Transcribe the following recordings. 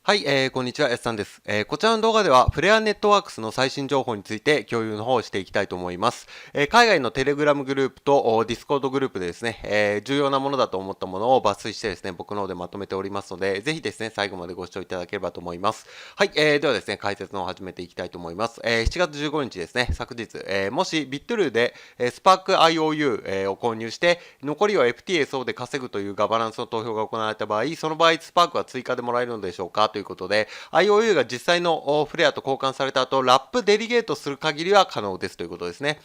はい、こんにちは、S さんです。こちらの動画では、フレアネットワークスの最新情報について共有の方をしていきたいと思います。海外のテレグラムグループとディスコードグループでですね、重要なものだと思ったものを抜粋してですね、僕の方でまとめておりますので、ぜひですね、最後までご視聴いただければと思います。はい、ではですね、解説の方を始めていきたいと思います。7月15日ですね、昨日、もしビットルーで、スパーク IOU、を購入して、残りを FTSO で稼ぐというガバナンスの投票が行われた場合、その場合、スパークは追加でもらえるのでしょうかということで、IOU が実際のフレアと交換された後、ラップデリゲートする限りは可能ですということですね。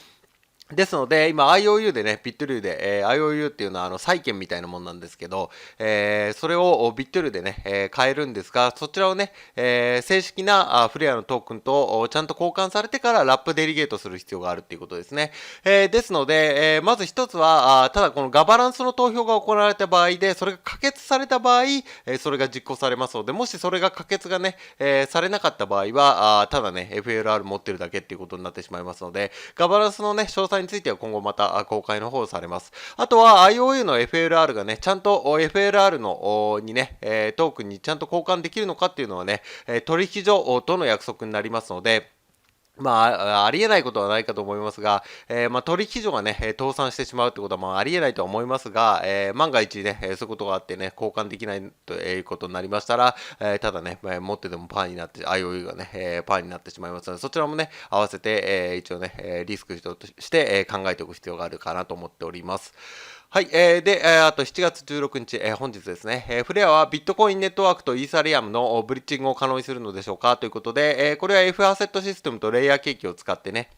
ですので、今 IOU でね、ビットルーで、IOU っていうのは債券みたいなもんなんですけど、それをビットルーでね、買えるんですが、そちらをね、正式なフレアのトークンとちゃんと交換されてからラップデリゲートする必要があるっていうことですね。ですので、まず一つは、ただこのガバナンスの投票が行われた場合で、それが可決された場合、それが実行されますので、もしそれが可決がね、されなかった場合は、ただね、FLR 持ってるだけっていうことになってしまいますので、ガバナンスのね、詳細については今後また公開の方されます。あとは IOU の FLR がね、ちゃんと FLR のにね、トークンにちゃんと交換できるのかっていうのはね、取引所との約束になりますので、ありえないことはないかと思いますが、取引所がね、倒産してしまうってことは、ありえないとは思いますが、万が一ね、そういうことがあってね、交換できないということになりましたら、ただね、持ってでもパーになって、IOU がね、パーになってしまいますので、そちらもね、合わせて、一応ね、リスクとして、考えておく必要があるかなと思っております。はい、で、あと7月16日、本日ですね、フレアはビットコインネットワークとイーサリアムのブリッジングを可能にするのでしょうかということで、これは F アセットシステムとレイヤーケーキを使ってね、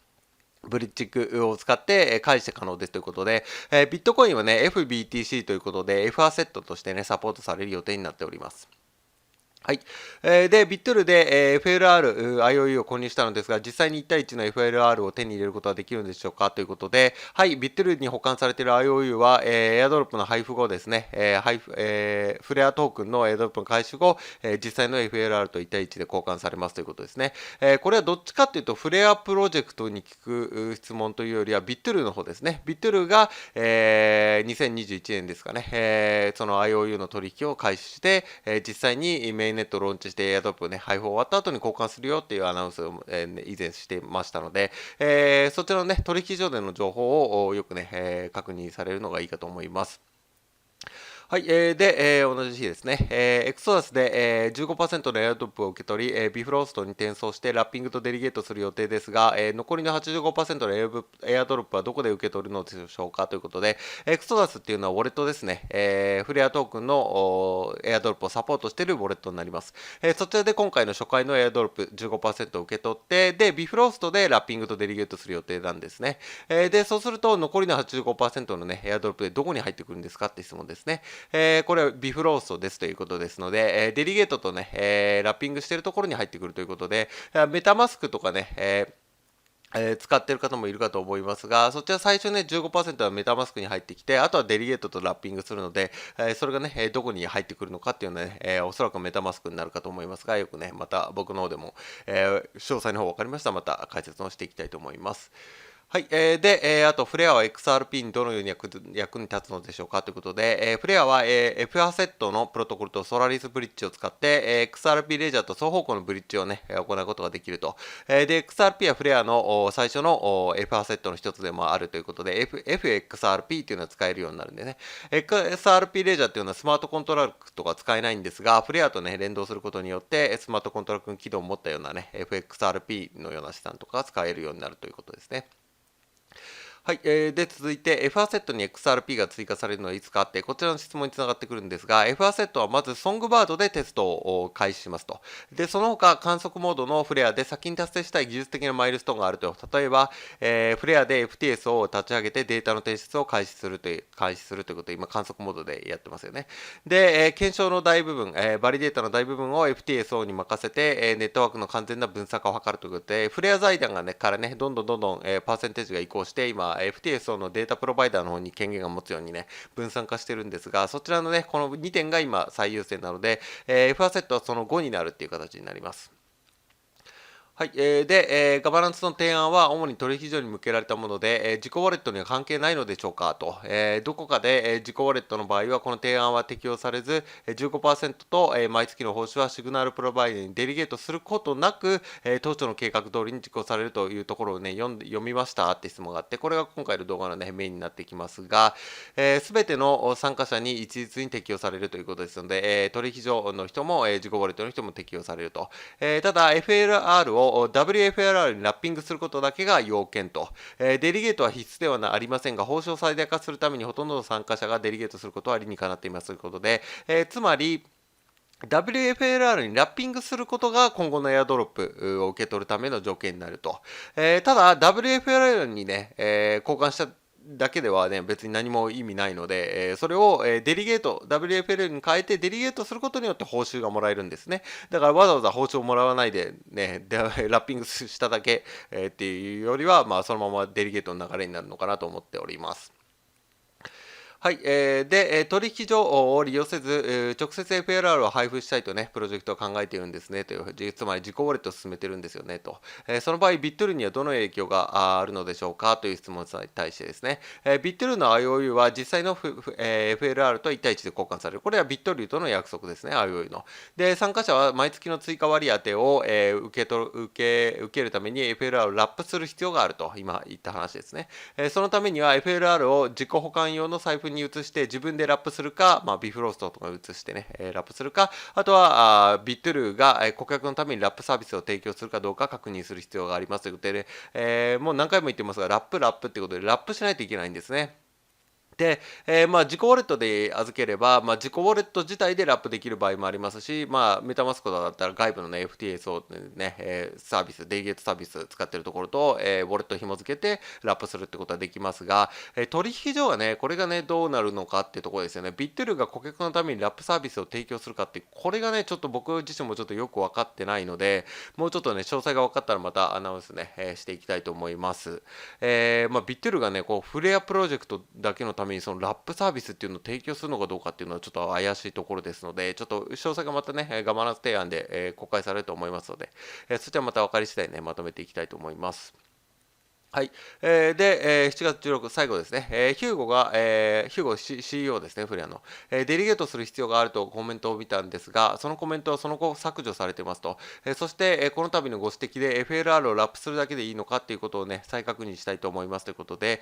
ブリッジングを使って返して可能ですということで、ビットコインはね、FBTC ということで、F アセットとしてね、サポートされる予定になっております。はい。で、ビットルで、FLR、IOU を購入したのですが、実際に1対1の FLR を手に入れることはできるんでしょうかということで、はい、ビットルに保管されている IOU は、エアドロップの配布後ですね、フレアトークンのエアドロップの開始後、実際の FLR と1対1で交換されますということですね。これはどっちかというと、フレアプロジェクトに聞く質問というよりは、ビットルの方ですね。ビットルが、2021年ですかね、その IOU の取引を開始して、実際にメインネットをローンチしてエアドロップをね、配布終わった後に交換するよっていうアナウンスを、以前してましたので、そちらのね、取引所での情報をよくね、確認されるのがいいかと思います。はい、で、同じ日ですね、エクソダスで、15%のエアドロップを受け取り、ビフローストに転送してラッピングとデリゲートする予定ですが、残りの85%のエアドロップはどこで受け取るのでしょうかということで、エクソダスっていうのはウォレットですね、フレアトークンのエアドロップをサポートしているウォレットになります。そちらで今回の初回のエアドロップ15%を受け取って、で、ビフローストでラッピングとデリゲートする予定なんですね。で、そうすると残りの85%のね、エアドロップでどこに入ってくるんですかって質問ですね。これはビフローストですということですので、デリゲートとね、ラッピングしているところに入ってくるということで、メタマスクとかね、使っている方もいるかと思いますが、そちら最初ね、15%はメタマスクに入ってきて、あとはデリゲートとラッピングするので、それがね、どこに入ってくるのかっていうのはね、おそらくメタマスクになるかと思いますが、よくね、また僕の方でも、詳細の方分かりましたら、また解説をしていきたいと思います。はい、で、あとフレアは XRP にどのように役に立つのでしょうかということで、フレアは、F アセットのプロトコルとソラリスブリッジを使って、XRP レジャーと双方向のブリッジをね、行うことができると。で、XRP はフレアの最初の F アセットの一つでもあるということで、FXRP っていうのは使えるようになるんでね。XRP レジャーっていうのはスマートコントラクトが使えないんですが、フレアとね、連動することによって、スマートコントラクト起動を持ったようなね、FXRP のような資産とかが使えるようになるということですね。はい、で続いて F アセットに XRP が追加されるのはいつかって、こちらの質問につながってくるんですが、F アセットはまずソングバードでテストを開始しますと。で、その他観測モードのフレアで先に達成したい技術的なマイルストーンがあると。例えば、フレアで FTS を立ち上げてデータの提出を開始するということで、今観測モードでやってますよね。で、検証の大部分、バリデータの大部分を FTSO に任せて、ネットワークの完全な分散化を図るということで、フレア財団がね、からね、どんどん、パーセンテージが移行して、今、FTSO のデータプロバイダーの方に権限が持つようにね、分散化してるんですが、そちらのね、この2点が今最優先なので、F アセットはその後になるっていう形になります。はい、ガバナンスの提案は主に取引所に向けられたもので、自己ウォレットには関係ないのでしょうかと、どこかで、自己ウォレットの場合はこの提案は適用されず、15% と、毎月の報酬はシグナルプロバイダーにデリゲートすることなく、当初の計画通りに実行されるというところをね、読みましたって質問があって、これが今回の動画のね、メインになってきますが、すべての参加者に一律に適用されるということですので、取引所の人も、自己ウォレットの人も適用されると。ただ、FLR を WFLR にラッピングすることだけが要件と。デリゲートは必須ではありませんが、報酬を最大化するためにほとんどの参加者がデリゲートすることは理にかなっていますということで、つまり、WFLR にラッピングすることが今後のエアドロップを受け取るための条件になると。ただ、WFLR にね、交換しただけではね、別に何も意味ないので、それを、デリゲート、WFL に変えてデリゲートすることによって報酬がもらえるんですね。だからわざわざ報酬をもらわないで、ね、でラッピングしただけ、っていうよりは、まあ、そのままデリゲートの流れになるのかなと思っております。はい、取引所を利用せず、直接 FLR を配布したいとね、プロジェクトを考えているんですねという、つまり自己ウォレットを進めてるんですよねと。その場合、ビットルーにはどの影響があるのでしょうかという質問に対してですね、ビットルーの IOU は実際の、FLR と1対1で交換される。これはビットルーとの約束ですね、IOU の。で、参加者は毎月の追加割り当てを、受けるために FLR をラップする必要があると、今言った話ですね。そのためには FLR を自己保管用の財布に移して自分でラップするか、ビフロストとか移してね、ラップするか、あとはビットルーが顧客のためにラップサービスを提供するかどうか確認する必要がありますということで、もう何回も言ってますが、ラップってことでラップしないといけないんですね。で、自己ウォレットで預ければ、自己ウォレット自体でラップできる場合もありますし、メタマスクだったら外部の、ね、FTS を、ねサービス、デリゲートサービス使っているところと、ウォレット紐付けてラップするってことはできますが、取引所はね、これがね、どうなるのかっていうところですよね。ビットルーが顧客のためにラップサービスを提供するかって、これがね、ちょっと僕自身もちょっとよく分かってないので、もうちょっとね、詳細が分かったらまたアナウンスね、していきたいと思います。ビットルーがね、こう、フレアプロジェクトだけのためにそのラップサービスっていうのを提供するのかどうかっていうのはちょっと怪しいところですので、ちょっと詳細がまたね、ガバナンス提案で、公開されると思いますので、そちらまた分かり次第ね、まとめていきたいと思います。はい。7月16日、最後ですね。ヒューゴ CEO ですね、フレアの。デリゲートする必要があるとコメントを見たんですが、そのコメントはその後削除されてますと。そして、この度のご指摘で FLR をラップするだけでいいのかっていうことをね、再確認したいと思いますということで、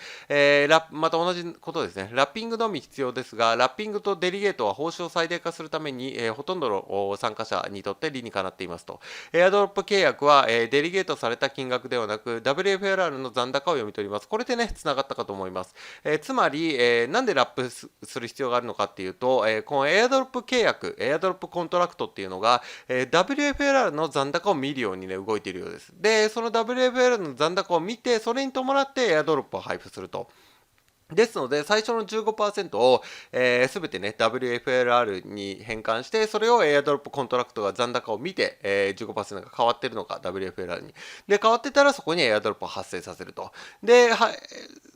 また同じことですね。ラッピングのみ必要ですが、ラッピングとデリゲートは報酬を最大化するために、ほとんどの参加者にとって理にかなっていますと。エアドロップ契約は、デリゲートされた金額ではなく、WFLR の残高を読み取ります。これでね、つながったかと思います。つまり、なんでラップする必要があるのかっていうと、このエアドロップ契約、エアドロップコントラクトっていうのが、WFLR の残高を見るようにね、動いているようです。で、その WFLR の残高を見て、それに伴ってエアドロップを配布すると。ですので、最初の 15% を、すべてね、WFLR に変換して、それをエアドロップコントラクトが残高を見て、15% が変わってるのか、WFLR に。で、変わってたらそこにエアドロップを発生させると。で、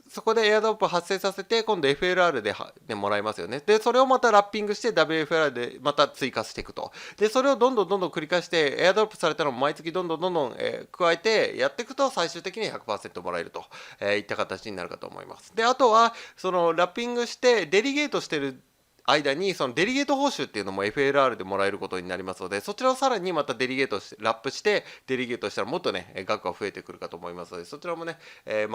そこでエアドロップを発生させて、今度 FLR でもらいますよね。で、それをまたラッピングして WFLR でまた追加していくと。で、それをどんどん繰り返して、エアドロップされたのを毎月どんどん、加えてやっていくと、最終的に 100% もらえると、いった形になるかと思います。で、あとは、そのラッピングしてデリゲートしてる間にそのデリゲート報酬っていうのも FLR でもらえることになりますので、そちらをさらにまたデリゲートしてラップしてデリゲートしたらもっとね額が増えてくるかと思いますので、そちらもね、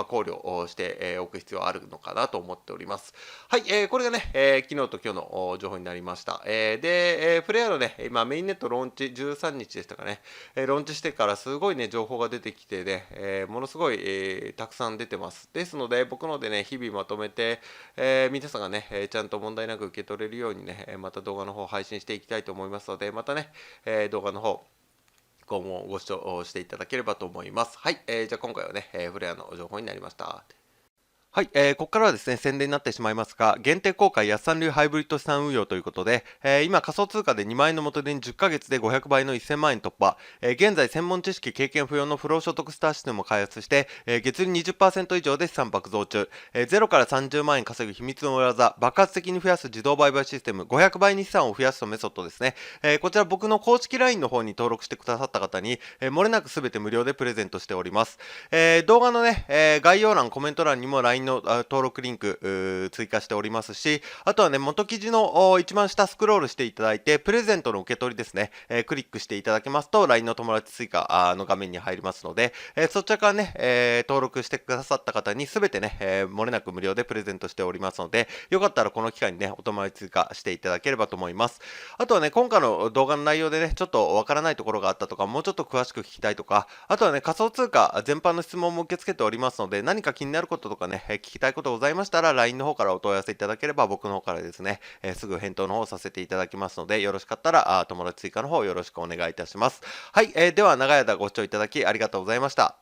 考慮をしておく必要あるのかなと思っております。はい、これがね、昨日と今日の情報になりました。で、フレアのね今メインネットローンチ13日でしたかね、ローンチしてからすごいね情報が出てきてね、ものすごい、たくさん出てます。ですので僕のでね日々まとめて、皆さんがね、ちゃんと問題なく受け取れるようにね、また動画の方配信していきたいと思いますので、またね、動画の方今後もご視聴していただければと思います。はい、じゃあ今回はね、フレアの情報になりました。はい、ここからはですね、宣伝になってしまいますが、限定公開安産流ハイブリッド資産運用ということで、今仮想通貨で2万円の元手に10ヶ月で500倍の1000万円突破、現在専門知識経験不要の不労所得スターシステムを開発して、月利20%以上で資産爆増中、0から30万円稼ぐ秘密の裏技、爆発的に増やす自動売買システム、500倍に資産を増やすとメソッドですね。こちら僕の公式 LINE の方に登録してくださった方に、漏れなく全て無料でプレゼントしております。動画のね、概要欄、コメント欄にも LINE の登録リンク追加しておりますし、あとはね、元記事の一番下スクロールしていただいて、プレゼントの受け取りですね、クリックしていただけますと、LINE の友達追加の画面に入りますので、そちらからね、登録してくださった方にすべてね、漏れなく無料でプレゼントしておりますので、よかったらこの機会にね、お友達追加していただければと思います。あとはね、今回の動画の内容でね、ちょっとわからないところがあったとか、もうちょっと詳しく聞きたいとか、あとはね、仮想通貨全般の質問も受け付けておりますので、何か気になることとかね、聞きたいことございましたら、LINE の方からお問い合わせいただければ、僕の方からですね、すぐ返答の方させていただきますので、よろしかったら、友達追加の方よろしくお願いいたします。はい、では長い間ご視聴いただきありがとうございました。